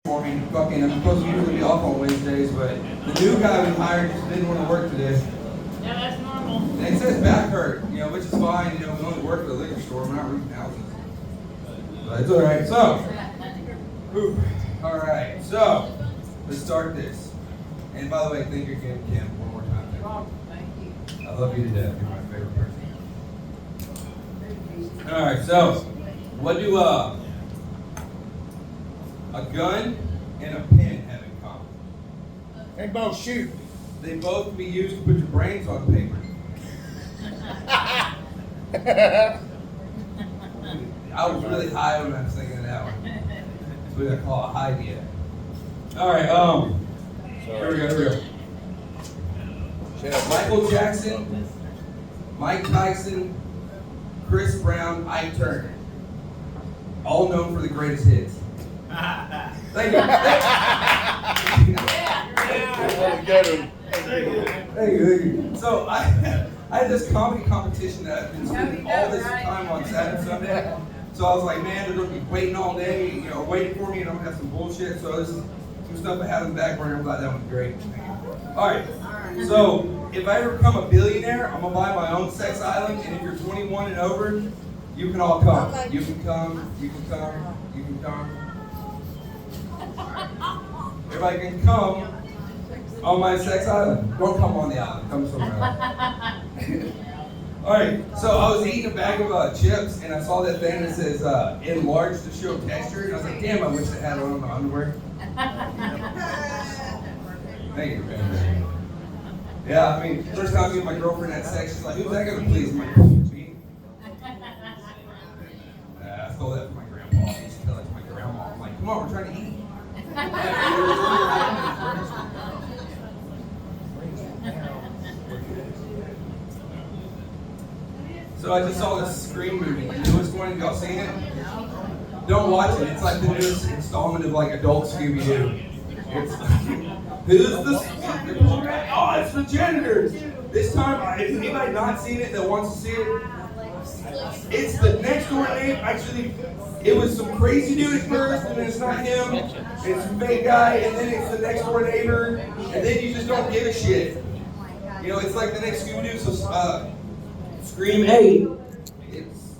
for me. Fucking, I'm supposed to usually be off on Wednesdays, but the new guy we hired just didn't want to work today. Yeah, that's normal. And he says back hurt, which is fine. We only work at a liquor store. We're not roofing houses. But it's all right. So, let's start this. And by the way, thank you again, Kim, one more time. Thank you. I love you to death. You're my favorite person. All right. So, what do a gun and a pen have in common? They both shoot. They both can be used to put your brains on paper. I was really high when I was thinking of that one. That's what I call a high idea. All right, here we go. Michael Jackson, Mike Tyson, Chris Brown, Ike Turner. All known for the greatest hits. Thank you. Thank you. So I had this comedy competition that I've been spending all this time on Saturday and Sunday. So I was like, man, they're gonna be waiting all day, waiting for me, and I'm gonna have some bullshit. So this is some stuff I have in the back burner. I'm glad that one's great. All right. So if I ever become a billionaire, I'm gonna buy my own sex island, and if you're 21 and over, you can all come. You can come. You can come. You can come. Everybody can come on my sex island. Don't come on the island. Come somewhere else. All right. So I was eating a bag of chips, and I saw that thing that says enlarged to show texture, and I was like, damn, I wish I had it on my underwear. Thank you, man. Yeah, I mean, first time me and my girlfriend had sex, she's like, who's that gonna please? I'm like, me. I stole that from my grandpa. I used to tell that to my grandma. I'm like, come on, we're trying to eat. So I just saw this Scream movie. The newest one, have y'all seen it? Don't watch it. It's like the newest installment of like adult Scooby-Doo. It's who's the oh, it's the janitors. This time, if anybody not seen it that wants to see it, it's the next door neighbor. Actually, it was some crazy dude at first, and then it's not him. It's a fake guy, and then it's the next door neighbor, and then you just don't give a shit. It's like the next Scooby-Doo. So, Scream 8. It's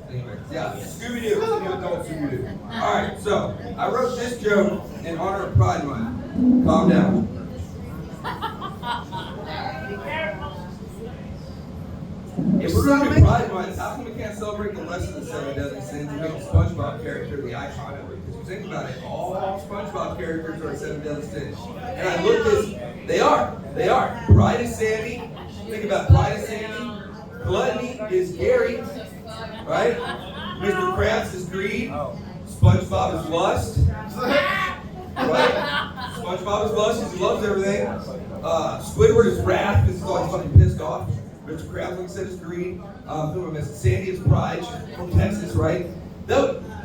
anyway, yeah, Scooby-Doo. It's a new adult Scooby-Doo. All right, so I wrote this joke in honor of Pride Month. Calm down. If we're going to do Pride Month, how come we can't celebrate the rest of the 7 deadly sins and make the SpongeBob character the icon of it? Because if you think about it, all SpongeBob characters are 7 deadly sins. And I looked at they are. Pride is Sandy. Think about Pride is Sandy. Gluttony is Gary. Right? Mr. Krabs is greed. SpongeBob is lust. Right? SpongeBob is lust because he loves everything. Squidward is wrath because he's always fucking pissed off. Mr. Krabs, like I said, is greed. Sandy is pride. She's from Texas, right?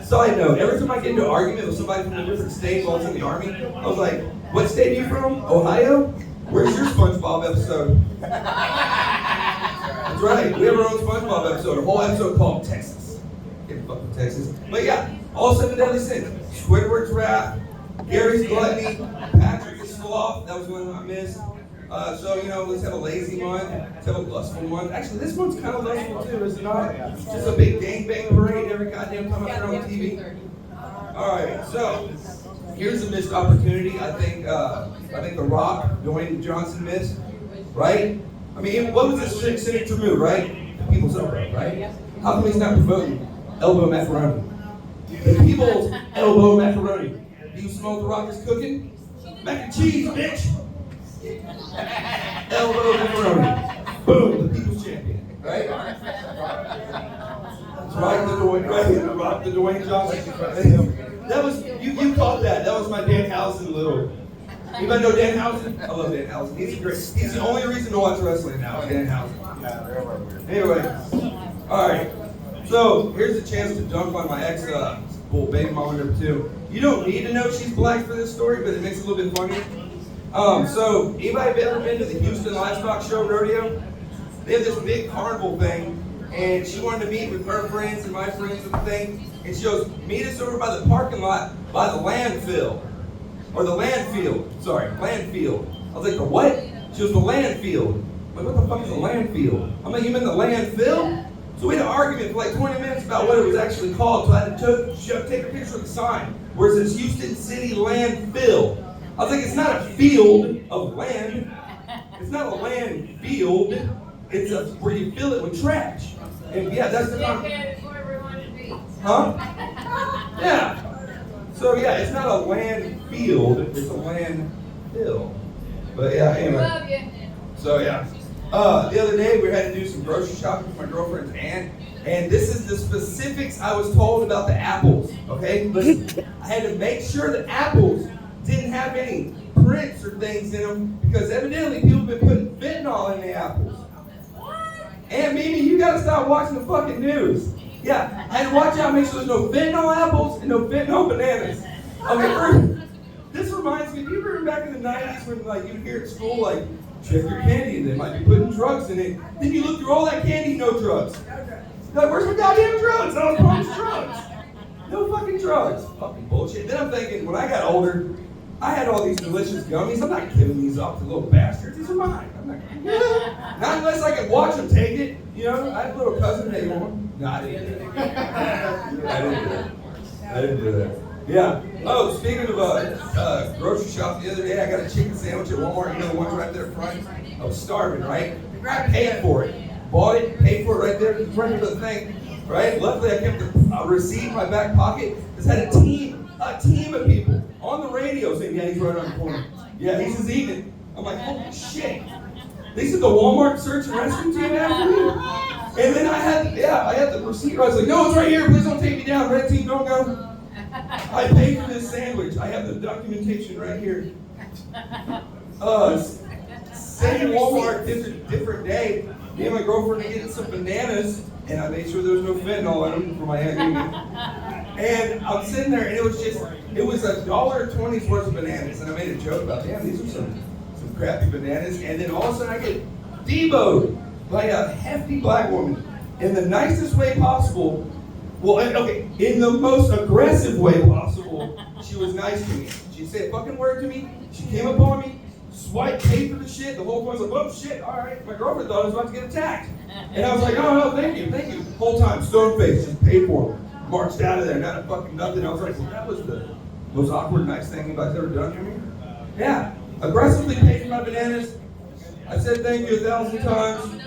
Side note, every time I get into an argument with somebody from a different state while I was in the Army, I was like, what state are you from? Ohio? Where's your SpongeBob episode? That's right, we have our own SpongeBob episode, a whole episode called Texas. Get fuck with Texas. But yeah, all 7 deadly sins. Squidward's wrath, Gary's gluttony, Patrick is sloth. That was one I missed. So, let's have a lazy month. Let's have a lustful month. Actually, this one's kind of lustful too, is it not? It's just a big gangbang parade every goddamn time I turn on TV. All right, so here's a missed opportunity. I think The Rock, Dwayne Johnson missed, right? I mean, what was this signature move, right? The people's elbow, right? How come he's not promoting elbow macaroni? The people's elbow macaroni. Do you smell what The Rock is cooking? Mac and cheese, bitch! Elbow macaroni. Boom, the people's champion, right? That's right, The Rock, the Dwayne Johnson. That was, you caught that. That was my Danhausen little. Anybody know Danhausen? I love Danhausen. He's great. He's the only reason to watch wrestling now, Danhausen. Anyway, all right. So here's a chance to dunk on my ex, baby mama number 2. You don't need to know she's black for this story, but it makes it a little bit funnier. So anybody ever been to the Houston Livestock Show rodeo? They have this big carnival thing and she wanted to meet with her friends and my friends and thing. And she goes, meet us over by the parking lot by the landfill. Or the landfill. Sorry, landfill. I was like, the what? She goes, the landfill. I'm like, what the fuck is a landfill? I'm like, you mean the landfill? So we had an argument for like 20 minutes about what it was actually called. So I had to take a picture of the sign where it says Houston City Landfill. I was like, it's not a field of land. It's not a land field. It's where you fill it with trash. And yeah, that's the Huh? Yeah. So yeah, it's not a land field, it's a land fill. But yeah, anyway. So yeah. The other day we had to do some grocery shopping with my girlfriend's aunt. And this is the specifics I was told about the apples. Okay? Listen, I had to make sure the apples didn't have any prints or things in them because evidently people have been putting fentanyl in the apples. Aunt Mimi, you gotta stop watching the fucking news. Yeah, I had to watch out, make sure there's no fentanyl apples and no fentanyl bananas. Okay, this reminds me, do you remember back in the 90s when like you hear at school like, check your candy, they might be putting drugs in it. Then you look through all that candy, no drugs. Like, where's my goddamn drugs? I was promised drugs. No fucking drugs. Fucking bullshit. Then I'm thinking, when I got older, I had all these delicious gummies. I'm not giving these off to little bastards. These are mine. I'm not unless I can watch them take it. You know, I had a little cousin, hey, you want one? No, I didn't do that. I didn't do that. Yeah. Oh, speaking of grocery shop, the other day I got a chicken sandwich at Walmart. You know the ones right there front? I was starving, right? I paid for it. Bought it, paid for it right there in front of the thing. Right? Luckily I kept the receipt in my back pocket. Just had a team of people on the radio saying, yeah, he's right on the corner. Yeah, he's just eating it. I'm like, holy shit. They said the Walmart search and rescue team after me. And then I had the receipt. I was like, no, it's right here. Please don't take me down. Red team, don't go. I paid for this sandwich. I have the documentation right here. Same Walmart, different day. Me and my girlfriend were getting some bananas, and I made sure there was no fentanyl in them for my Aunt Mimi. And I'm sitting there, and it was $1.20 worth of bananas. And I made a joke about, damn, these are some crappy bananas. And then all of a sudden I get deboed by a hefty black woman in the nicest way possible. Well, okay, in the most aggressive way possible. She was nice to me. She said a fucking word to me. She came up on me, swiped, paid for the shit. The whole point was like, oh shit, all right. My girlfriend thought I was about to get attacked. And I was like, oh, no, thank you. Whole time, stone face, just paid for it. Marched out of there, not a fucking nothing. I was like, well, that was the most awkward, nice thing anybody's ever done to me. Yeah, aggressively paid for my bananas. I said thank you 1,000 times.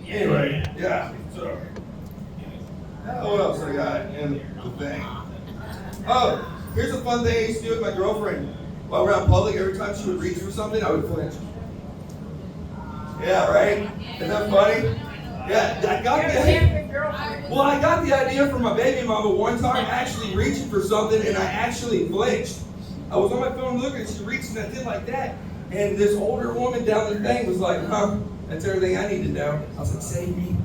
Anyway, yeah, so. What else I got in the thing? Oh, here's a fun thing I used to do with my girlfriend. While we're out in public, every time she would reach for something, I would flinch. Yeah, right? Isn't that funny? Yeah, I got the idea from my baby mama one time actually reaching for something, and I actually flinched. I was on my phone looking, she reached and I did like that. And this older woman down the thing was like, huh, that's everything I need to know. I was like, save me.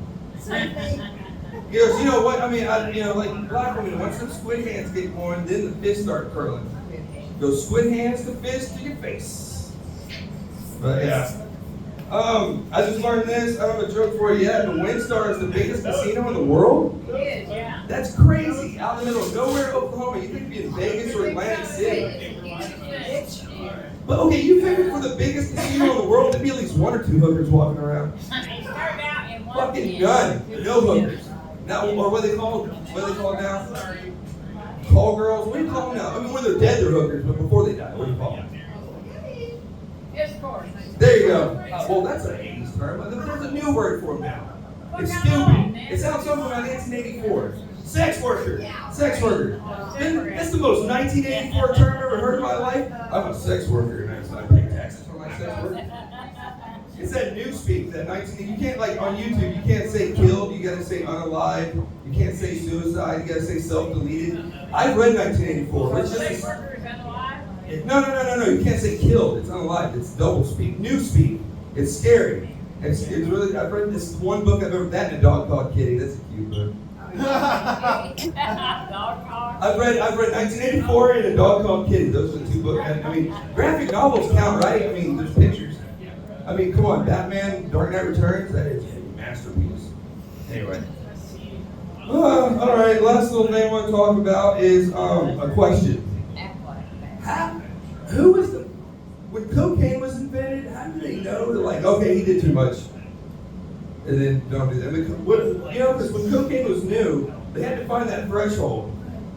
He goes, you know what, I mean, like black women, once the squid hands get going, then the fists start curling. Goes squid hands to fist to your face. But yeah. I just learned this. I don't have a joke for you yet. The Windstar is the biggest casino in the world? It is, yeah. That's crazy. Out in the middle of nowhere, Oklahoma. You think it'd be in Vegas or Atlantic City. But okay, you figure for the biggest casino in the world, there'd be at least one or two hookers walking around. Fucking none. No hookers. Now, or what they call now? Call girls? What do you call them now? I mean, when they're dead, they're hookers, but before they die, what do you call them? Escort. There you go. Well, that's an 80s term. There's a new word for them now. It's stupid. It sounds something like 1984. Sex worker. Sex worker. That's the most 1984 term I've ever heard in my life. I'm a sex worker, and I pay taxes for my sex work. It's that new speak, that 19. You can't, like on YouTube, you can't say killed. You gotta say unalive. You can't say suicide. You gotta say self-deleted. I've read 1984. It's Sex just. worker is unalive? No. You can't say killed. It's unalive. It's double speak. New speak. It's scary. It's really. I've read this one book I've ever. That and a dog called Kitty. That's a cute book. I've read 1984 and A Dog Called Kitty. Those are the two books. I mean, graphic novels count, right? I mean, there's pictures. I mean, come on, Batman, Dark Knight Returns. That is a masterpiece. Anyway. All right, last little thing I want to talk about is a question. How, who was the, when cocaine was invented, how did they know that, like, okay, he did too much, and then don't do that? Because when cocaine was new, they had to find that threshold.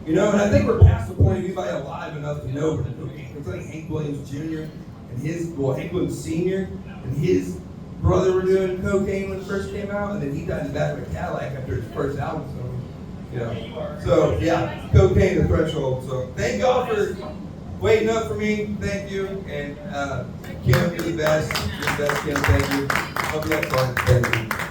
And I think we're past the point of anybody alive enough to know what cocaine. It's like Hank Williams Jr. and Hank Williams Sr. and his brother were doing cocaine when it first came out, and then he died in the back of a Cadillac after his first album. So yeah, cocaine the threshold. So thank y'all for waiting up for me. Thank you, and Kim, you're the best. You're the best, Kim. Thank you. Hope you have fun. Thank you.